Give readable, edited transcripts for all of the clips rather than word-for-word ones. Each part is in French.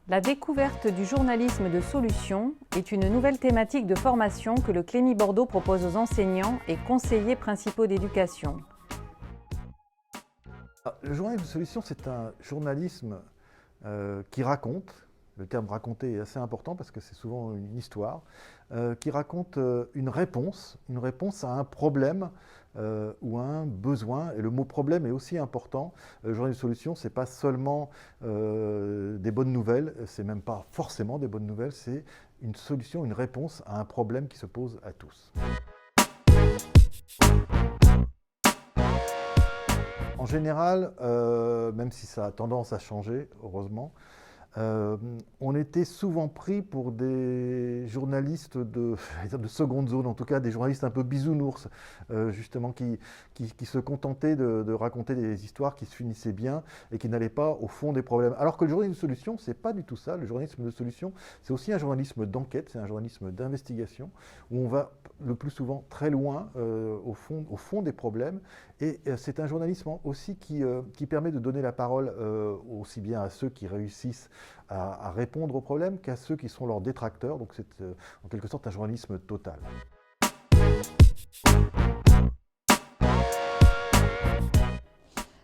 La découverte du journalisme de solution est une nouvelle thématique de formation que le Clémy Bordeaux propose aux enseignants et conseillers principaux d'éducation. Le journalisme de solution, c'est un journalisme qui raconte. Le terme raconter est assez important parce que c'est souvent une histoire, qui raconte une réponse à un problème ou à un besoin. Et le mot problème est aussi important. Le journalisme de solution, ce n'est pas seulement des bonnes nouvelles, c'est même pas forcément des bonnes nouvelles, c'est une solution, une réponse à un problème qui se pose à tous. En général, même si ça a tendance à changer, heureusement, on était souvent pris pour des journalistes de seconde zone, en tout cas des journalistes un peu bisounours, justement, qui se contentaient de raconter des histoires qui se finissaient bien et qui n'allaient pas au fond des problèmes. Alors que le journalisme de solution, c'est pas du tout ça. Le journalisme de solution, c'est aussi un journalisme d'enquête, c'est un journalisme d'investigation, où on va le plus souvent très loin au fond des problèmes. Et c'est un journalisme aussi qui permet de donner la parole aussi bien à ceux qui réussissent à répondre aux problèmes qu'à ceux qui sont leurs détracteurs. Donc c'est en quelque sorte un journalisme total.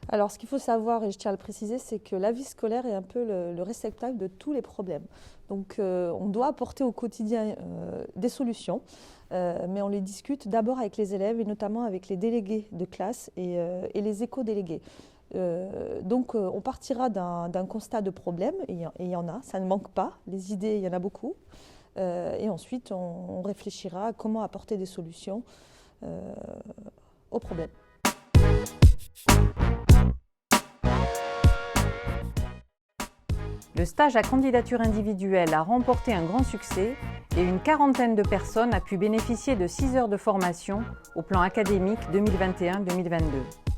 Alors, ce qu'il faut savoir, et je tiens à le préciser, c'est que la vie scolaire est un peu le réceptacle de tous les problèmes. Donc, on doit apporter au quotidien des solutions, mais on les discute d'abord avec les élèves et notamment avec les délégués de classe et les éco-délégués. Donc, on partira d'un constat de problème, et il y en a, ça ne manque pas, les idées, il y en a beaucoup. Et ensuite, on réfléchira à comment apporter des solutions aux problèmes. Le stage à candidature individuelle a remporté un grand succès et une quarantaine de personnes a pu bénéficier de 6 heures de formation au plan académique 2021-2022.